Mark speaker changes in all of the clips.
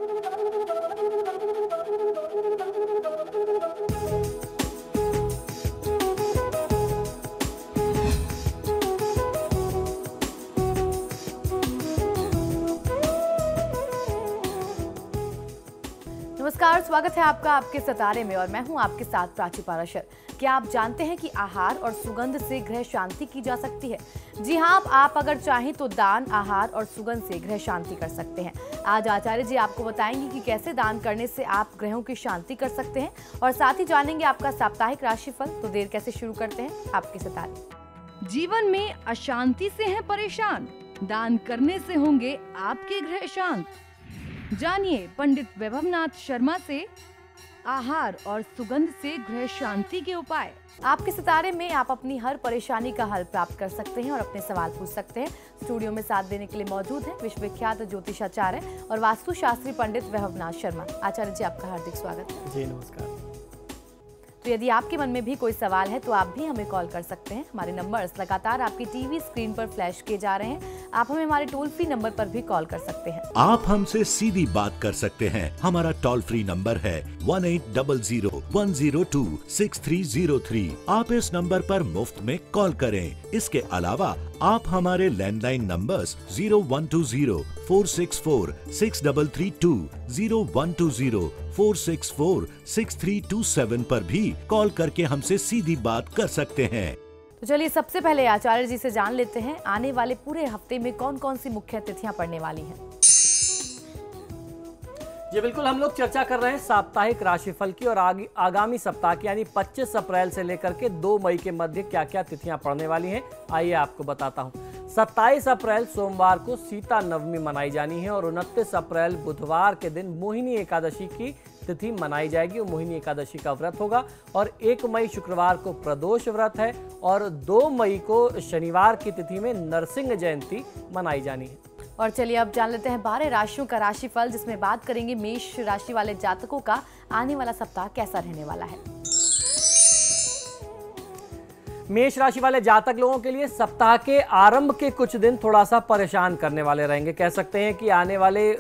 Speaker 1: नमस्कार, स्वागत है आपका आपके सितारे में और मैं हूं आपके साथ प्राची पाराशर। क्या आप जानते हैं कि आहार और सुगंध से ग्रह शांति की जा सकती है? जी हां, आप अगर चाहें तो दान, आहार और सुगंध से ग्रह शांति कर सकते हैं। आज आचार्य जी आपको बताएंगे कि कैसे दान करने से आप ग्रहों की शांति कर सकते हैं और साथ ही जानेंगे आपका साप्ताहिक राशिफल। तो देर कैसे शुरू करते हैं आपके सितारे।
Speaker 2: जीवन में अशांति से हैं परेशान, दान करने से होंगे आपके ग्रह शांत। जानिए पंडित वैभवनाथ शर्मा से आहार और सुगंध से ग्रह शांति के उपाय।
Speaker 1: आपके सितारे में आप अपनी हर परेशानी का हल प्राप्त कर सकते हैं और अपने सवाल पूछ सकते हैं। स्टूडियो में साथ देने के लिए मौजूद हैं विश्वविख्यात ज्योतिषाचार्य और वास्तुशास्त्री पंडित वैभवनाथ शर्मा। आचार्य जी, आपका हार्दिक स्वागत है।
Speaker 3: जी नमस्कार।
Speaker 1: तो यदि आपके मन में भी कोई सवाल है तो आप भी हमें कॉल कर सकते हैं। हमारे नंबर्स लगातार आपकी टीवी स्क्रीन पर फ्लैश किए जा रहे हैं। आप हमें हमारे टोल फ्री नंबर पर भी कॉल कर सकते हैं।
Speaker 4: आप हमसे सीधी बात कर सकते हैं। हमारा टोल फ्री नंबर है 1800-102-6303। आप इस नंबर पर मुफ्त में कॉल करें। इसके अलावा आप हमारे लैंडलाइन नंबर्स 0120-464-6332, 0120-464-6327 पर भी कॉल करके हमसे सीधी बात कर सकते हैं।
Speaker 1: तो चलिए सबसे पहले आचार्य जी से जान लेते हैं आने वाले पूरे हफ्ते में कौन कौन सी मुख्य तिथियां पड़ने वाली हैं।
Speaker 3: जी बिल्कुल, हम लोग चर्चा कर रहे हैं साप्ताहिक राशिफल की और आगामी सप्ताह की यानी 25 अप्रैल से लेकर के 2 मई के मध्य क्या क्या तिथियां पड़ने वाली हैं। आइए आपको बताता हूं। 27 अप्रैल सोमवार को सीता नवमी मनाई जानी है और 29 अप्रैल बुधवार के दिन मोहिनी एकादशी की तिथि मनाई जाएगी। वो मोहिनी एकादशी का व्रत होगा। और 1 मई शुक्रवार को प्रदोष व्रत है और 2 मई को शनिवार की तिथि में नरसिंह जयंती मनाई जानी है।
Speaker 1: और चलिए अब जान लेते हैं 12 राशियों का राशिफल, जिसमें बात करेंगे मेष राशि वाले जातकों का आने वाला सप्ताह कैसा रहने वाला है।
Speaker 3: मेष राशि वाले जातक लोगों के लिए सप्ताह के आरंभ के कुछ दिन थोड़ा सा परेशान करने वाले रहेंगे। कह सकते हैं कि आने वाले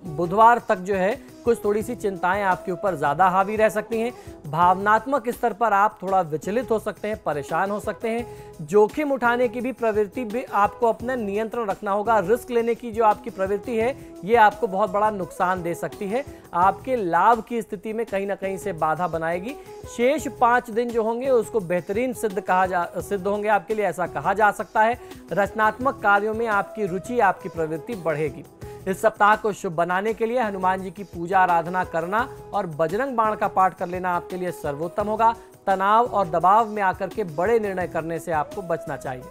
Speaker 3: बुधवार तक जो है कुछ थोड़ी सी चिंताएं आपके ऊपर ज्यादा हावी रह सकती हैं। भावनात्मक स्तर पर आप थोड़ा विचलित हो सकते हैं, परेशान हो सकते हैं। जोखिम उठाने की भी प्रवृत्ति भी आपको अपना नियंत्रण रखना होगा। रिस्क लेने की जो आपकी प्रवृत्ति है ये आपको बहुत बड़ा नुकसान दे सकती है। आपके लाभ की स्थिति में कहीं ना कहीं से बाधा बनाएगी। शेष 5 दिन जो होंगे उसको बेहतरीन सिद्ध होंगे आपके लिए, ऐसा कहा जा सकता है। रचनात्मक कार्यों में आपकी रुचि, आपकी प्रवृत्ति बढ़ेगी। इस सप्ताह को शुभ बनाने के लिए हनुमान जी की पूजा आराधना करना और बजरंग बाण का पाठ कर लेना आपके लिए सर्वोत्तम होगा। तनाव और दबाव में आकर के बड़े निर्णय करने से आपको बचना चाहिए।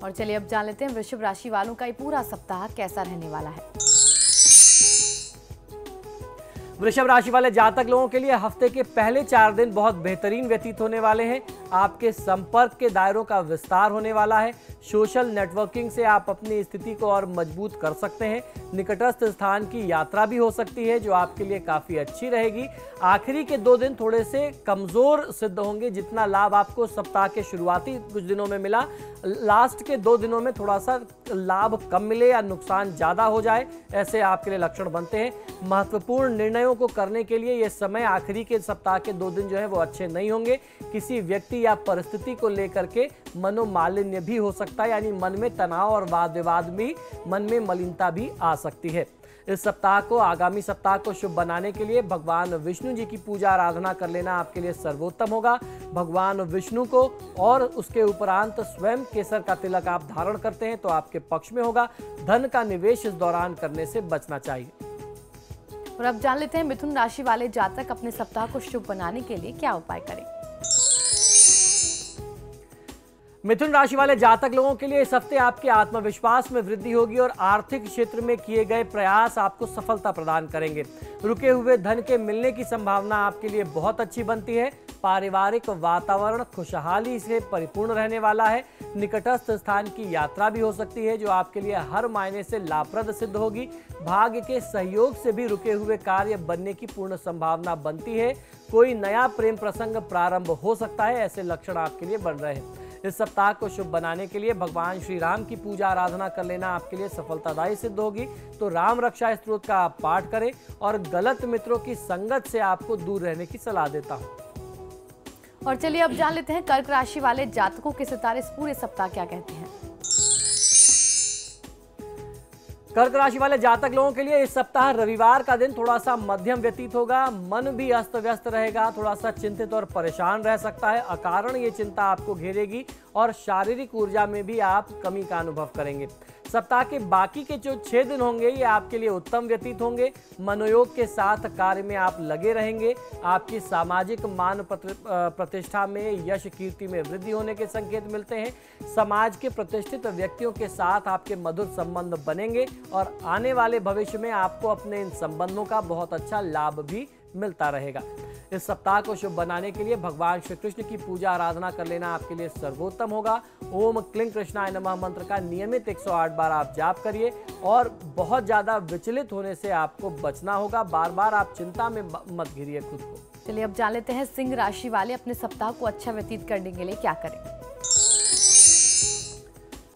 Speaker 1: और चलिए अब जान लेते हैं वृषभ राशि वालों का ये पूरा सप्ताह कैसा रहने वाला है।
Speaker 3: वृषभ राशि वाले जातक लोगों के लिए हफ्ते के पहले 4 दिन बहुत बेहतरीन व्यतीत होने वाले हैं। आपके संपर्क के दायरों का विस्तार होने वाला है। सोशल नेटवर्किंग से आप अपनी स्थिति को और मजबूत कर सकते हैं। निकटस्थ स्थान की यात्रा भी हो सकती है जो आपके लिए काफी अच्छी रहेगी। आखिरी के 2 दिन थोड़े से कमजोर सिद्ध होंगे। जितना लाभ आपको सप्ताह के शुरुआती कुछ दिनों में मिला, लास्ट के 2 दिनों में थोड़ा सा लाभ कम मिले या नुकसान ज्यादा हो जाए, ऐसे आपके लिए लक्षण बनते हैं। महत्वपूर्ण निर्णयों को करने के लिए यह समय आखिरी के सप्ताह के 2 दिन जो है वो अच्छे नहीं होंगे। किसी व्यक्ति या परिस्थिति को लेकर के मनोमालिन्य भी हो सकता है, यानी मन में तनाव और वाद विवाद भी, मन में मलिनता भी आ सकती है। इस सप्ताह को, आगामी सप्ताह को शुभ बनाने के लिए भगवान विष्णु जी की पूजा आराधना कर लेना आपके लिए सर्वोत्तम होगा। भगवान विष्णु को और उसके उपरांत स्वयं केसर का तिलक आप धारण करते हैं तो आपके पक्ष में होगा। धन का निवेश इस दौरान करने से बचना चाहिए।
Speaker 1: और अब जान लेते हैं मिथुन राशि वाले जातक अपने सप्ताह को शुभ बनाने के लिए क्या उपाय करें।
Speaker 3: मिथुन राशि वाले जातक लोगों के लिए इस हफ्ते आपके आत्मविश्वास में वृद्धि होगी और आर्थिक क्षेत्र में किए गए प्रयास आपको सफलता प्रदान करेंगे। रुके हुए धन के मिलने की संभावना आपके लिए बहुत अच्छी बनती है। पारिवारिक वातावरण खुशहाली से परिपूर्ण रहने वाला है। निकटस्थ स्थान की यात्रा भी हो सकती है जो आपके लिए हर मायने से लाभप्रद सिद्ध होगी। भाग्य के सहयोग से भी रुके हुए कार्य बनने की पूर्ण संभावना बनती है। कोई नया प्रेम प्रसंग प्रारंभ हो सकता है, ऐसे लक्षण आपके लिए बन रहे हैं। इस सप्ताह को शुभ बनाने के लिए भगवान श्री राम की पूजा आराधना कर लेना आपके लिए सफलतादायी सिद्ध होगी। तो राम रक्षा स्तोत्र का आप पाठ करें और गलत मित्रों की संगत से आपको दूर रहने की सलाह देता हूं।
Speaker 1: और चलिए अब जान लेते हैं कर्क राशि वाले जातकों के सितारे इस पूरे सप्ताह क्या कहते हैं।
Speaker 3: कर्क राशि वाले जातक लोगों के लिए इस सप्ताह रविवार का दिन थोड़ा सा मध्यम व्यतीत होगा। मन भी अस्त व्यस्त रहेगा, थोड़ा सा चिंतित और परेशान रह सकता है। अकारण ये चिंता आपको घेरेगी और शारीरिक ऊर्जा में भी आप कमी का अनुभव करेंगे। सप्ताह के बाकी के जो 6 दिन होंगे ये आपके लिए उत्तम व्यतीत होंगे। मनोयोग के साथ कार्य में आप लगे रहेंगे। आपकी सामाजिक मान प्रतिष्ठा में, यश कीर्ति में वृद्धि होने के संकेत मिलते हैं। समाज के प्रतिष्ठित व्यक्तियों के साथ आपके मधुर संबंध बनेंगे और आने वाले भविष्य में आपको अपने इन संबंधों का बहुत अच्छा लाभ भी मिलता रहेगा। इस सप्ताह को शुभ बनाने के लिए भगवान श्री कृष्ण की पूजा आराधना कर लेना आपके लिए सर्वोत्तम होगा। ओम क्लीं कृष्णाय नमः मंत्र का नियमित 108 बार आप जाप करिए और बहुत ज्यादा विचलित होने से आपको बचना होगा। बार बार आप चिंता में मत घिरिए खुद को।
Speaker 1: चलिए अब जान लेते हैं सिंह राशि वाले अपने सप्ताह को अच्छा व्यतीत करने के लिए क्या करें।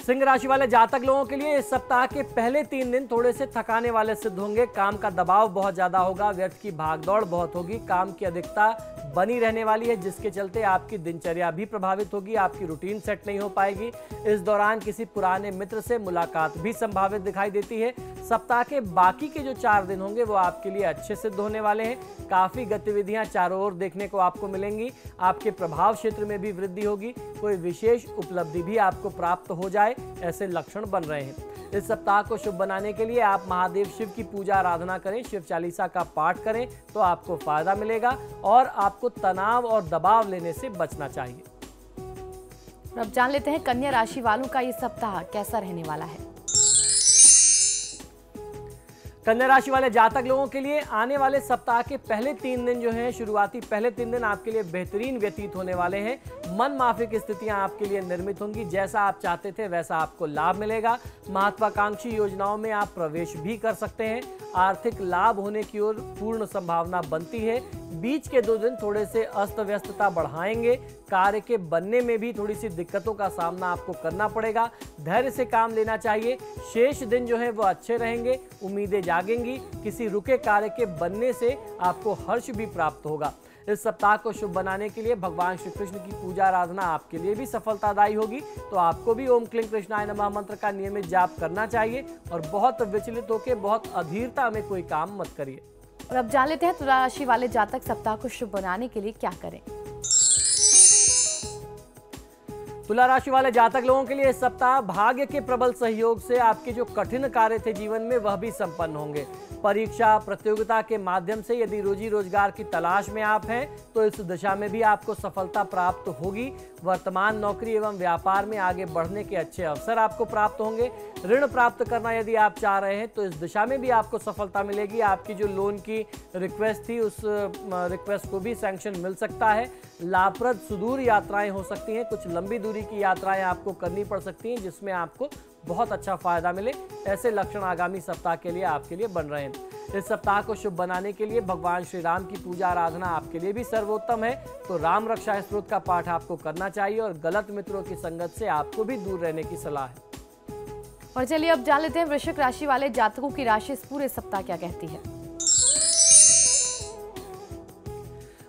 Speaker 3: सिंह राशि वाले जातक लोगों के लिए इस सप्ताह के पहले 3 दिन थोड़े से थकाने वाले सिद्ध होंगे। काम का दबाव बहुत ज्यादा होगा, व्यर्थ की भागदौड़ बहुत होगी, काम की अधिकता बनी रहने वाली है, जिसके चलते आपकी दिनचर्या भी प्रभावित होगी, आपकी रूटीन सेट नहीं हो पाएगी। इस दौरान किसी पुराने मित्र से मुलाकात भी संभावित दिखाई देती है। सप्ताह के बाकी के जो 4 दिन होंगे वो आपके लिए अच्छे सिद्ध होने वाले हैं। काफी गतिविधियां चारों ओर देखने को आपको मिलेंगी। आपके प्रभाव क्षेत्र में भी वृद्धि होगी। कोई विशेष उपलब्धि भी आपको प्राप्त हो जाए, ऐसे लक्षण बन रहे हैं। इस सप्ताह को शुभ बनाने के लिए आप महादेव शिव की पूजा आराधना करें, शिव चालीसा का पाठ करें तो आपको फायदा मिलेगा और आपको तनाव और दबाव लेने से बचना चाहिए।
Speaker 1: अब जान लेते हैं कन्या राशि वालों का ये सप्ताह कैसा रहने वाला है।
Speaker 3: कन्या राशि वाले जातक लोगों के लिए आने वाले सप्ताह के पहले 3 दिन जो हैं, शुरुआती पहले 3 दिन आपके लिए बेहतरीन व्यतीत होने वाले हैं। मन माफिक स्थितियां आपके लिए निर्मित होंगी। जैसा आप चाहते थे वैसा आपको लाभ मिलेगा। महत्वाकांक्षी योजनाओं में आप प्रवेश भी कर सकते हैं। आर्थिक लाभ होने की ओर पूर्ण संभावना बनती है। बीच के 2 दिन थोड़े से अस्त व्यस्तता बढ़ाएंगे। कार्य के बनने में भी थोड़ी सी दिक्कतों का सामना आपको करना पड़ेगा। धैर्य से काम लेना चाहिए। शेष दिन जो है वो अच्छे रहेंगे। उम्मीदें जागेंगी। किसी रुके कार्य के बनने से आपको हर्ष भी प्राप्त होगा। इस सप्ताह को शुभ बनाने के लिए भगवान श्री कृष्ण की पूजा आराधना आपके लिए भी सफलतादायी होगी। तो आपको भी ओम क्लीं कृष्णाय नमः मंत्र का नियमित जाप करना चाहिए और बहुत विचलित होकर बहुत अधीरता में कोई काम मत करिए।
Speaker 1: और अब जान लेते हैं तुला राशि वाले जातक सप्ताह को शुभ बनाने के लिए क्या करें।
Speaker 3: तुला राशि वाले जातक लोगों के लिए इस सप्ताह भाग्य के प्रबल सहयोग से आपके जो कठिन कार्य थे जीवन में वह भी संपन्न होंगे। परीक्षा प्रतियोगिता के माध्यम से यदि रोजी रोजगार की तलाश में आप हैं तो इस दिशा में भी आपको सफलता प्राप्त होगी। वर्तमान नौकरी एवं व्यापार में आगे बढ़ने के अच्छे अवसर आपको प्राप्त होंगे। ऋण प्राप्त करना यदि आप चाह रहे हैं तो इस दिशा में भी आपको सफलता मिलेगी। आपकी जो लोन की रिक्वेस्ट थी उस रिक्वेस्ट को भी सैंक्शन मिल सकता है। लाभप्रद सुदूर यात्राएं हो सकती हैं। कुछ लंबी दूरी की यात्राएं आपको करनी पड़ सकती हैं जिसमें आपको बहुत अच्छा फायदा मिले। ऐसे लक्षण आगामी सप्ताह के लिए आपके लिए बन रहे हैं। इस सप्ताह को शुभ बनाने के लिए भगवान श्री राम की पूजा आराधना आपके लिए भी सर्वोत्तम है। तो राम रक्षा स्तोत्र का पाठ आपको करना चाहिए और गलत मित्रों की संगत से आपको भी दूर रहने की सलाह है।
Speaker 1: और चलिए अब जान लेते हैं वृश्चिक राशि वाले जातकों की राशि इस पूरे सप्ताह क्या कहती है।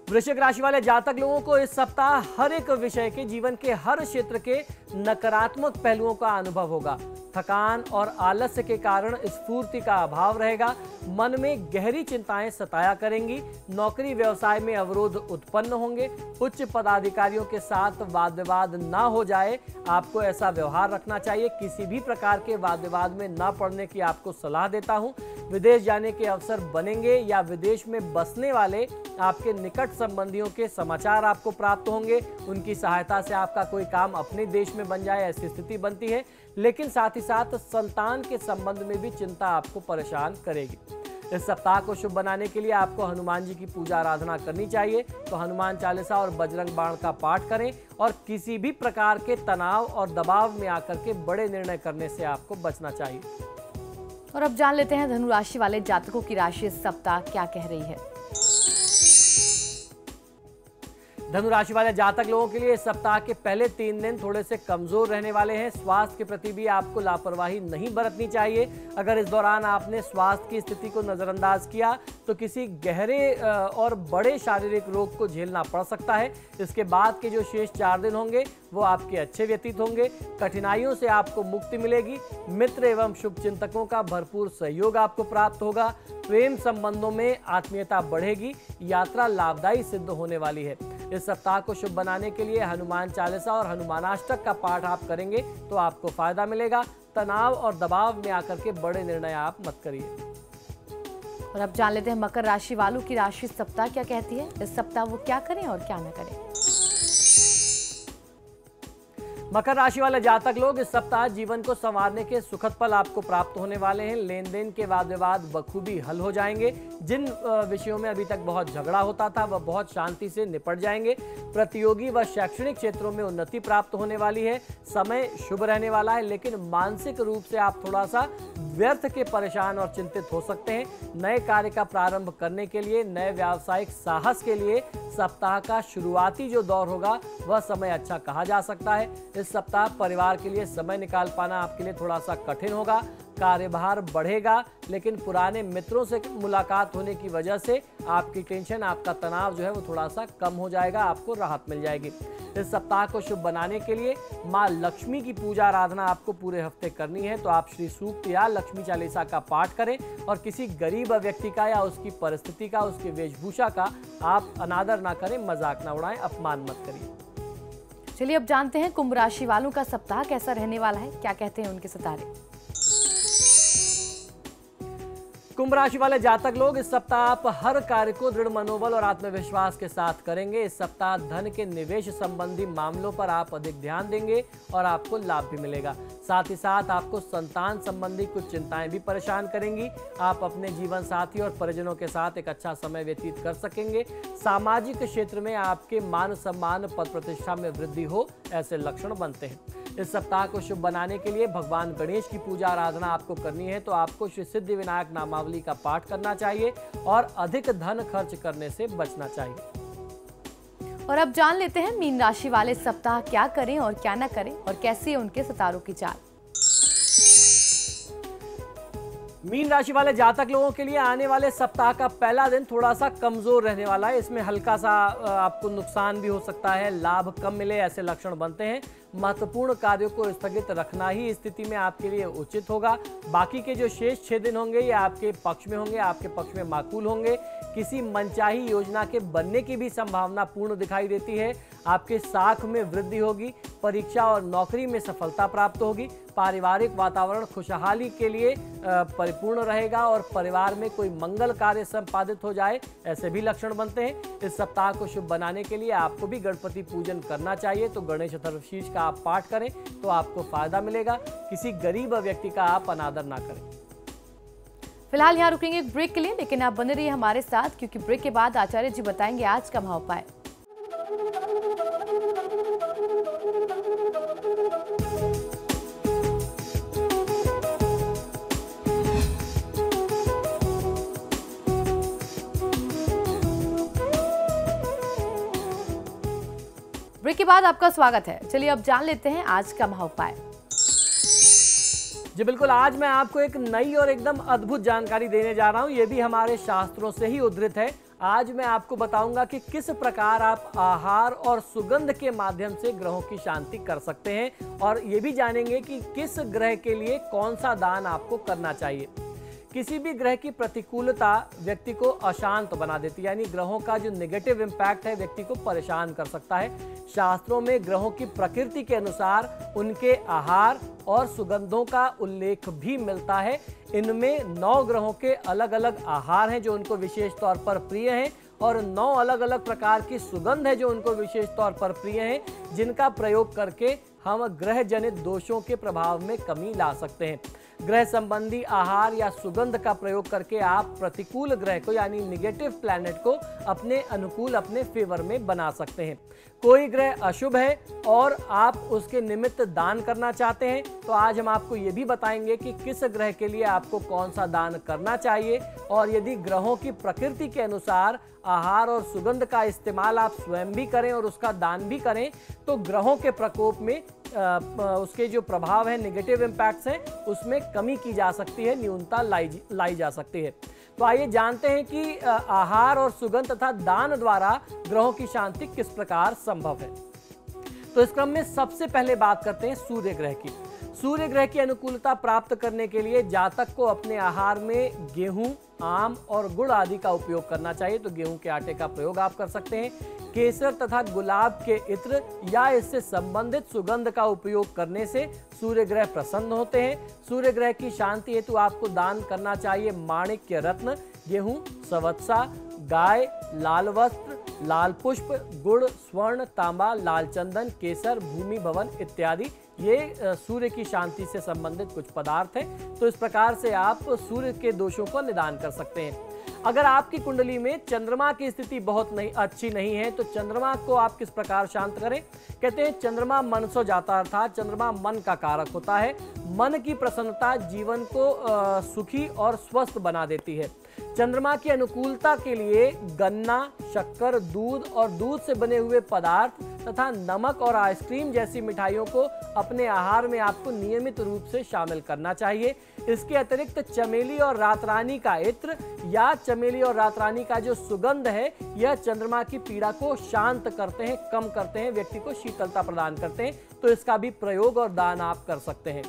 Speaker 3: वृश्चिक राशि वाले जातक लोगों को इस सप्ताह हर एक विषय के जीवन के हर क्षेत्र के नकारात्मक पहलुओं का अनुभव होगा। थकान और आलस्य के कारण स्फूर्ति का अभाव रहेगा। मन में गहरी चिंताएं सताया करेंगी। नौकरी व्यवसाय में अवरोध उत्पन्न होंगे। उच्च पदाधिकारियों के साथ वाद विवाद ना हो जाए, आपको ऐसा व्यवहार रखना चाहिए। किसी भी प्रकार के वाद विवाद में न पड़ने की आपको सलाह देता हूं। विदेश जाने के अवसर बनेंगे या विदेश में बसने वाले आपके निकट संबंधियों के समाचार आपको प्राप्त होंगे। उनकी सहायता से आपका कोई काम अपने देश में बन जाए, ऐसी स्थिति बनती है। लेकिन साथ ही साथ संतान के संबंध में भी चिंता आपको परेशान करेगी। इस सप्ताह को शुभ बनाने के लिए आपको हनुमान जी की पूजा आराधना करनी चाहिए। तो हनुमान चालीसा और बजरंग बाण का पाठ करें और किसी भी प्रकार के तनाव और दबाव में आकर के बड़े निर्णय करने से आपको बचना चाहिए।
Speaker 1: और अब जान लेते हैं धनु राशि वाले जातकों की राशि इस सप्ताह क्या कह रही है।
Speaker 3: धनु राशि वाले जातक लोगों के लिए इस सप्ताह के पहले 3 दिन थोड़े से कमजोर रहने वाले हैं। स्वास्थ्य के प्रति भी आपको लापरवाही नहीं बरतनी चाहिए। अगर इस दौरान आपने स्वास्थ्य की स्थिति को नजरअंदाज किया तो किसी गहरे और बड़े शारीरिक रोग को झेलना पड़ सकता है। इसके बाद के जो शेष 4 दिन होंगे वो आपके अच्छे व्यतीत होंगे। कठिनाइयों से आपको मुक्ति मिलेगी। मित्र एवं शुभचिंतकों का भरपूर सहयोग आपको प्राप्त होगा। प्रेम संबंधों में आत्मीयता बढ़ेगी। यात्रा लाभदायी सिद्ध होने वाली है। इस सप्ताह को शुभ बनाने के लिए हनुमान चालीसा और हनुमानाष्टक का पाठ आप करेंगे तो आपको फायदा मिलेगा। तनाव और दबाव में आकर के बड़े निर्णय आप मत करिए।
Speaker 1: और अब जान लेते हैं मकर राशि वालों की राशि सप्ताह क्या कहती है। इस सप्ताह वो क्या करें और क्या न करें।
Speaker 3: मकर राशि वाले जातक लोग इस सप्ताह जीवन को संवारने के सुखद पल आपको प्राप्त होने वाले हैं। लेन देन के वाद विवाद बखूबी हल हो जाएंगे। जिन विषयों में अभी तक बहुत झगड़ा होता था वह बहुत शांति से निपट जाएंगे। प्रतियोगी व शैक्षणिक क्षेत्रों में उन्नति प्राप्त होने वाली है। समय शुभ रहने वाला है, लेकिन मानसिक रूप से आप थोड़ा सा व्यर्थ के परेशान और चिंतित हो सकते हैं। नए कार्य का प्रारंभ करने के लिए, नए व्यावसायिक साहस के लिए सप्ताह का शुरुआती जो दौर होगा वह समय अच्छा कहा जा सकता है। इस सप्ताह परिवार के लिए समय निकाल पाना आपके लिए थोड़ा सा कठिन होगा। कार्यभार बढ़ेगा, लेकिन पुराने मित्रों से मुलाकात होने की वजह से आपकी टेंशन, आपका तनाव जो है वो थोड़ा सा कम हो जाएगा। आपको राहत मिल जाएगी। इस सप्ताह को शुभ बनाने के लिए माँ लक्ष्मी की पूजा आराधना आपको पूरे हफ्ते करनी है, तो आप श्री सूक्त या लक्ष्मी चालीसा का पाठ करें और किसी गरीब व्यक्ति का या उसकी परिस्थिति का, उसकी वेशभूषा का आप अनादर ना करें, मजाक ना उड़ाएं, अपमान मत करिए।
Speaker 1: चलिए अब जानते हैं कुंभ राशि वालों का सप्ताह कैसा रहने वाला है, क्या कहते हैं उनके सितारे।
Speaker 3: कुंभ राशि वाले जातक लोग इस सप्ताह आप हर कार्य को दृढ़ मनोबल और आत्मविश्वास के साथ करेंगे। इस सप्ताह धन के निवेश संबंधी मामलों पर आप अधिक ध्यान देंगे और आपको लाभ भी मिलेगा। साथ ही साथ आपको संतान संबंधी कुछ चिंताएं भी परेशान करेंगी। आप अपने जीवन साथी और परिजनों के साथ एक अच्छा समय व्यतीत कर सकेंगे। सामाजिक क्षेत्र में आपके मान सम्मान, पद प्रतिष्ठा में वृद्धि हो, ऐसे लक्षण बनते हैं। इस सप्ताह को शुभ बनाने के लिए भगवान गणेश की पूजा आराधना आपको करनी है, तो आपको श्री सिद्धि विनायक नामावली का पाठ करना चाहिए और अधिक धन खर्च करने से बचना चाहिए।
Speaker 1: और अब जान लेते हैं मीन राशि वाले सप्ताह क्या करें और क्या न करें और कैसी है उनके सितारों की चाल।
Speaker 3: मीन राशि वाले जातक लोगों के लिए आने वाले सप्ताह का पहला दिन थोड़ा सा कमजोर रहने वाला है। इसमें हल्का सा आपको नुकसान भी हो सकता है, लाभ कम मिले, ऐसे लक्षण बनते हैं। महत्वपूर्ण कार्यों को स्थगित रखना ही स्थिति में आपके लिए उचित होगा। बाकी के जो शेष 6 दिन होंगे ये आपके पक्ष में होंगे, आपके पक्ष में माकूल होंगे। किसी मनचाही योजना के बनने की भी संभावना पूर्ण दिखाई देती है। आपके साख में वृद्धि होगी। परीक्षा और नौकरी में सफलता प्राप्त होगी। पारिवारिक वातावरण खुशहाली के लिए परिपूर्ण रहेगा और परिवार में कोई मंगल कार्य संपादित हो जाए, ऐसे भी लक्षण बनते हैं। इस सप्ताह को शुभ बनाने के लिए आपको भी गणपति पूजन करना चाहिए, तो गणेश चतुर्थी का आप पाठ करें तो आपको फायदा मिलेगा। किसी गरीब व्यक्ति का आप अनादर ना करें।
Speaker 1: फिलहाल यहाँ रुकेंगे एक ब्रेक के लिए, लेकिन आप बने रहिए हमारे साथ, क्योंकि ब्रेक के बाद आचार्य जी बताएंगे आज का महाउपाय। ब्रेक के बाद आपका स्वागत है। चलिए अब जान लेते हैं आज का महाउपाय।
Speaker 3: जी बिल्कुल, आज मैं आपको एक नई और एकदम अद्भुत जानकारी देने जा रहा हूं। ये भी हमारे शास्त्रों से ही उद्धृत है। आज मैं आपको बताऊंगा कि किस प्रकार आप आहार और सुगंध के माध्यम से ग्रहों की शांति कर सकते हैं, और ये भी जानेंगे कि किस ग्रह के लिए कौन सा दान आपको करना चाहिए। किसी भी ग्रह की प्रतिकूलता व्यक्ति को अशांत बना देती है, यानी ग्रहों का जो नेगेटिव इम्पैक्ट है व्यक्ति को परेशान कर सकता है। शास्त्रों में ग्रहों की प्रकृति के अनुसार उनके आहार और सुगंधों का उल्लेख भी मिलता है। इनमें 9 ग्रहों के अलग अलग आहार हैं जो उनको विशेष तौर पर प्रिय हैं, और 9 अलग अलग प्रकार की सुगंध है जो उनको विशेष तौर पर प्रिय हैं, जिनका प्रयोग करके हम ग्रह जनित दोषों के प्रभाव में कमी ला सकते हैं। ग्रह संबंधी आहार या सुगंध का प्रयोग करके आप प्रतिकूल ग्रह को यानी निगेटिव प्लैनेट को अपने अनुकूल, अपने फेवर में बना सकते हैं। कोई ग्रह अशुभ है और आप उसके निमित्त दान करना चाहते हैं तो आज हम आपको ये भी बताएंगे कि किस ग्रह के लिए आपको कौन सा दान करना चाहिए, और यदि ग्रहों की प्रकृति के अनुसार आहार और सुगंध का इस्तेमाल आप स्वयं भी करें और उसका दान भी करें तो ग्रहों के प्रकोप में उसके जो प्रभाव है, नेगेटिव इम्पैक्ट्स हैं, उसमें कमी की जा सकती है, न्यूनता लाई जा सकती है। तो आइए जानते हैं कि आहार और सुगंध तथा दान द्वारा ग्रहों की शांति किस प्रकार संभव है। तो इस क्रम में सबसे पहले बात करते हैं सूर्य ग्रह की। सूर्य ग्रह की अनुकूलता प्राप्त करने के लिए जातक को अपने आहार में गेहूं, आम और गुड़ आदि का उपयोग करना चाहिए। तो गेहूं के आटे का प्रयोग आप कर सकते हैं। केसर तथा गुलाब के इत्र या इससे संबंधित सुगंध का उपयोग करने से सूर्य ग्रह प्रसन्न होते हैं। सूर्य ग्रह की शांति हेतु आपको दान करना चाहिए माणिक्य रत्न, गेहूं, सवत्सा, गाय, लाल वस्त्र, लाल पुष्प, गुड़, स्वर्ण, तांबा, लाल चंदन, केसर, भूमि भवन इत्यादि। ये सूर्य की शांति से संबंधित कुछ पदार्थ हैं। तो इस प्रकार से आप सूर्य के दोषों को निदान कर सकते हैं। अगर आपकी कुंडली में चंद्रमा की स्थिति बहुत अच्छी नहीं है तो चंद्रमा को आप किस प्रकार शांत करें। कहते हैं चंद्रमा मन सो जाता, अर्थात चंद्रमा मन का कारक होता है। मन की प्रसन्नता जीवन को सुखी और स्वस्थ बना देती है। चंद्रमा की अनुकूलता के लिए गन्ना, शक्कर, दूध और दूध से बने हुए पदार्थ तथा नमक और आइसक्रीम जैसी मिठाइयों को अपने आहार में आपको नियमित रूप से शामिल करना चाहिए। इसके अतिरिक्त चमेली और रातरानी का इत्र या चमेली और रातरानी का जो सुगंध है यह चंद्रमा की पीड़ा को शांत करते हैं, कम करते हैं, व्यक्ति को शीतलता प्रदान करते हैं। तो इसका भी प्रयोग और दान आप कर सकते हैं।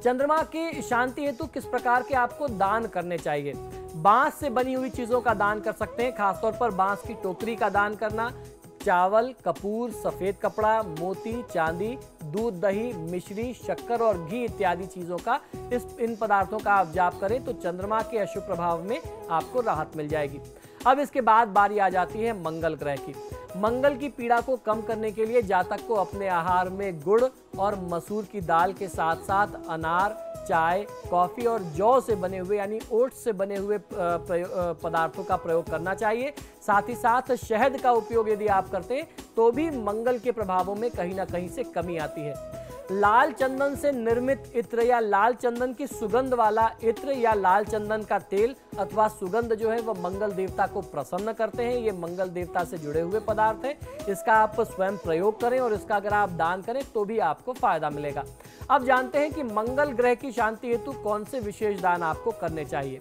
Speaker 3: चंद्रमा की शांति हेतु किस प्रकार के आपको दान करने चाहिए। बांस से बनी हुई चीजों का दान कर सकते हैं, खासतौर पर बांस की टोकरी का दान करना। चावल, कपूर, सफेद कपड़ा, मोती, चांदी, दूध, दही, मिश्री, शक्कर और घी इत्यादि चीजों का इन पदार्थों का आप जाप करें तो चंद्रमा के अशुभ प्रभाव में आपको राहत मिल जाएगी। अब इसके बाद बारी आ जाती है मंगल ग्रह की। मंगल की पीड़ा को कम करने के लिए जातक को अपने आहार में गुड़ और मसूर की दाल के साथ साथ अनार, चाय, कॉफी और जौ से बने हुए यानी ओट्स से बने हुए पदार्थों का प्रयोग करना चाहिए। साथ ही साथ शहद का उपयोग यदि आप करते हैं तो भी मंगल के प्रभावों में कहीं ना कहीं से कमी आती है। लाल चंदन से निर्मित इत्र या लाल चंदन की सुगंध वाला इत्र या लाल चंदन का तेल अथवा सुगंध जो है वह मंगल देवता को प्रसन्न करते हैं। ये मंगल देवता से जुड़े हुए पदार्थ हैं। इसका आप स्वयं प्रयोग करें और इसका अगर आप दान करें तो भी आपको फायदा मिलेगा। अब जानते हैं कि मंगल ग्रह की शांति हेतु कौन से विशेष दान आपको करने चाहिए।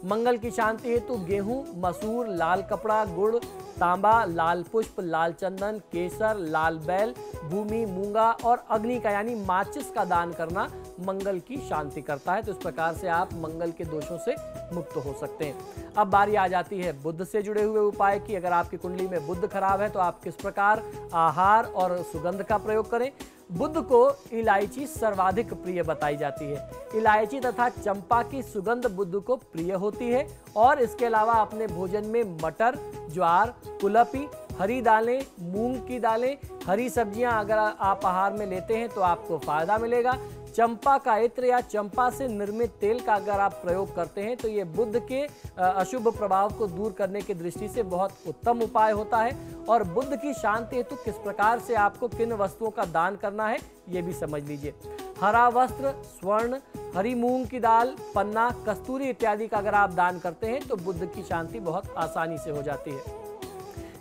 Speaker 3: मंगल की शांति हेतु गेहूं, मसूर, लाल कपड़ा, गुड़, तांबा, लाल पुष्प, लाल चंदन, केसर, लाल बैल, भूमि, मूंगा और अग्नि का यानी माचिस का दान करना मंगल की शांति करता है। तो इस प्रकार से आप मंगल के दोषों से मुक्त हो सकते हैं। अब बारी आ जाती है बुध से जुड़े हुए उपाय की। अगर आपकी कुंडली में बुध खराब है तो आप किस प्रकार आहार और सुगंध का प्रयोग करें। बुध को इलायची सर्वाधिक प्रिय बताई जाती है। इलायची तथा चंपा की सुगंध बुध को प्रिय होती है और इसके अलावा अपने भोजन में मटर, ज्वार, कुलपी, हरी दालें, मूंग की दालें, हरी सब्जियां अगर आप आहार में लेते हैं तो आपको फायदा मिलेगा। चंपा का इत्र या चंपा से निर्मित तेल का अगर आप प्रयोग करते हैं तो ये बुध के अशुभ प्रभाव को दूर करने की दृष्टि से बहुत उत्तम उपाय होता है। और बुध की शांति हेतु किस प्रकार से आपको किन वस्तुओं का दान करना है ये भी समझ लीजिए। हरा वस्त्र, स्वर्ण, हरी मूंग की दाल, पन्ना, कस्तूरी इत्यादि का अगर आप दान करते हैं तो बुध की शांति बहुत आसानी से हो जाती है।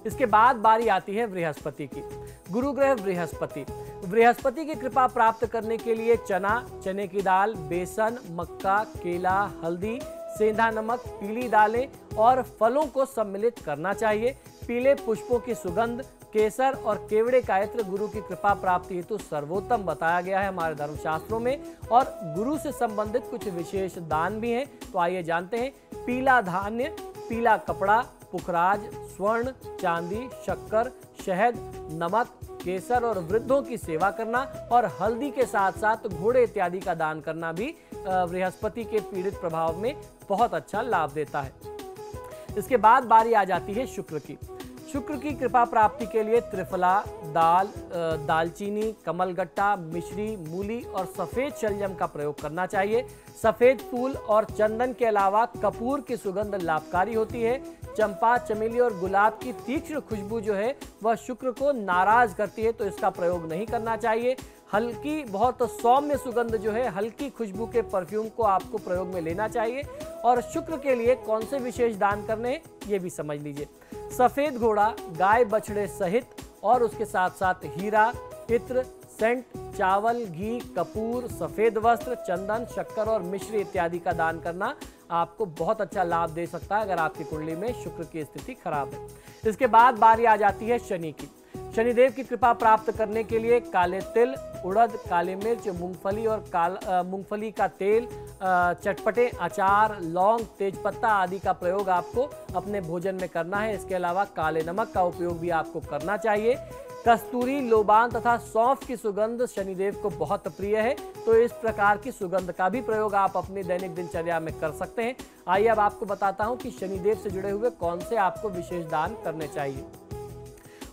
Speaker 3: इसके बाद बारी आती है बृहस्पति की। गुरु ग्रह बृहस्पति। बृहस्पति की कृपा प्राप्त करने के लिए चना, चने की दाल, बेसन, मक्का, केला, हल्दी, सेंधा नमक, पीली दालें और फलों को सम्मिलित करना चाहिए। पीले पुष्पों की सुगंध, केसर और केवड़े का इत्र गुरु की कृपा प्राप्ति हेतु सर्वोत्तम बताया गया है हमारे धर्मशास्त्रों में। और गुरु से संबंधित कुछ विशेष दान भी हैं। तो आइए जानते हैं। पीला धान्य, पीला कपड़ा, पुखराज, स्वर्ण, चांदी, शक्कर, शहद, नमक, केसर और वृद्धों की सेवा करना और हल्दी के साथ साथ घोड़े इत्यादि का दान करना भी बृहस्पति के पीड़ित प्रभाव में बहुत अच्छा लाभ देता है। इसके बाद बारी आ जाती है शुक्र की। शुक्र की कृपा प्राप्ति के लिए त्रिफला, दाल, दालचीनी, कमलगट्टा, मिश्री, मूली और सफेद शलजम का प्रयोग करना चाहिए। सफेद फूल और चंदन के अलावा कपूर की सुगंध लाभकारी होती है। चंपा, चमेली और गुलाब की तीक्ष्ण खुशबू जो है वह शुक्र को नाराज करती है, तो इसका प्रयोग नहीं करना चाहिए। हल्की, बहुत सौम्य सुगंध जो है, हल्की खुशबू के परफ्यूम को आपको प्रयोग में लेना चाहिए। और शुक्र के लिए कौन से विशेष दान करने हैं ये भी समझ लीजिए। सफेद घोड़ा, गाय बछड़े सहित और उसके साथ साथ हीरा, इत्र, सेंट, चावल, घी, कपूर, सफेद वस्त्र, चंदन, शक्कर और मिश्री इत्यादि का दान करना आपको बहुत अच्छा लाभ दे सकता है अगर आपकी कुंडली में शुक्र की स्थिति खराब है। इसके बाद बारी आ जाती है शनि की। शनिदेव की कृपा प्राप्त करने के लिए काले तिल, उड़द, काली मिर्च, मूंगफली और मूंगफली का तेल, चटपटे अचार, लौंग, तेजपत्ता आदि का प्रयोग आपको अपने भोजन में करना है। इसके अलावा काले नमक का उपयोग भी आपको करना चाहिए। कस्तूरी, लोबान तथा सौंफ की सुगंध शनिदेव को बहुत प्रिय है, तो इस प्रकार की सुगंध का भी प्रयोग आप अपनी दैनिक दिनचर्या में कर सकते हैं। आइए अब आपको बताता हूं कि शनिदेव से जुड़े हुए कौन से आपको विशेष दान करने चाहिए।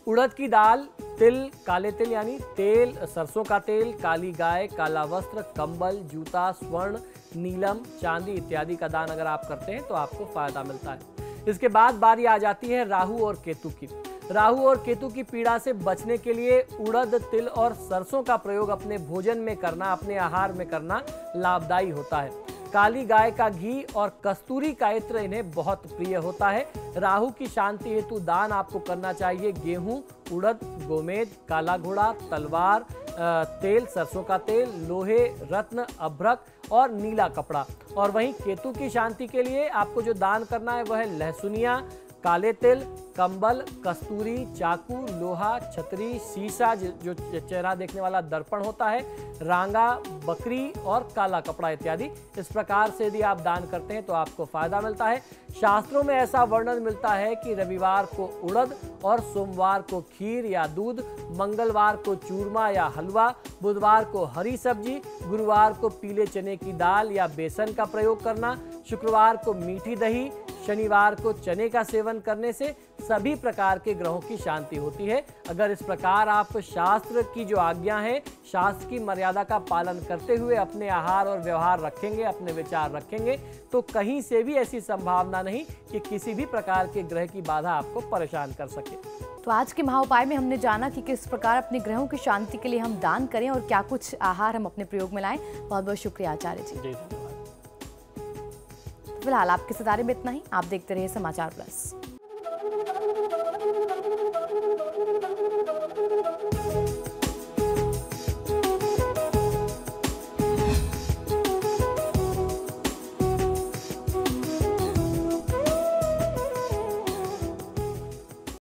Speaker 3: उड़द की दाल, तिल, काले तिल यानी तेल, सरसों का तेल, काली गाय, काला वस्त्र, कंबल, जूता, स्वर्ण, नीलम, चांदी इत्यादि का दान अगर आप करते हैं तो आपको फायदा मिलता है। इसके बाद बारी आ जाती है राहु और केतु की। राहु और केतु की पीड़ा से बचने के लिए उड़द, तिल और सरसों का प्रयोग अपने भोजन में करना, अपने आहार में करना लाभदायी होता है। काली गाय का घी और कस्तूरी का इत्र इन्हें बहुत प्रिय होता है। राहु की शांति हेतु दान आपको करना चाहिए गेहूं, उड़द, गोमेद, काला घोड़ा, तलवार, तेल, सरसों का तेल, लोहे, रत्न, अभ्रक और नीला कपड़ा। और वहीं केतु की शांति के लिए आपको जो दान करना है वह है लहसुनिया, काले तिल, कंबल, कस्तूरी, चाकू, लोहा, छतरी, शीशा जो चेहरा देखने वाला दर्पण होता है, रांगा, बकरी और काला कपड़ा इत्यादि। इस प्रकार से यदि आप दान करते हैं तो आपको फायदा मिलता है। शास्त्रों में ऐसा वर्णन मिलता है कि रविवार को उड़द और सोमवार को खीर या दूध, मंगलवार को चूरमा या हलवा, बुधवार को हरी सब्जी, गुरुवार को पीले चने की दाल या बेसन का प्रयोग करना, शुक्रवार को मीठी दही, शनिवार को चने का सेवन करने से सभी प्रकार के ग्रहों की शांति होती है। अगर इस प्रकार आप शास्त्र की जो आज्ञा है, शास्त्र की मर्यादा का पालन करते हुए अपने आहार और व्यवहार रखेंगे, अपने विचार रखेंगे, तो कहीं से भी ऐसी संभावना नहीं कि किसी भी प्रकार के ग्रह की बाधा आपको परेशान कर सके।
Speaker 1: तो आज के महाउपाय में हमने जाना कि किस प्रकार अपने ग्रहों की शांति के लिए हम दान करें और क्या कुछ आहार हम अपने प्रयोग में लाएं। बहुत बहुत शुक्रिया आचार्य जी।
Speaker 3: धन्यवाद।
Speaker 1: फिलहाल आपके सितारे में इतना ही। आप देखते रहिए समाचार प्लस।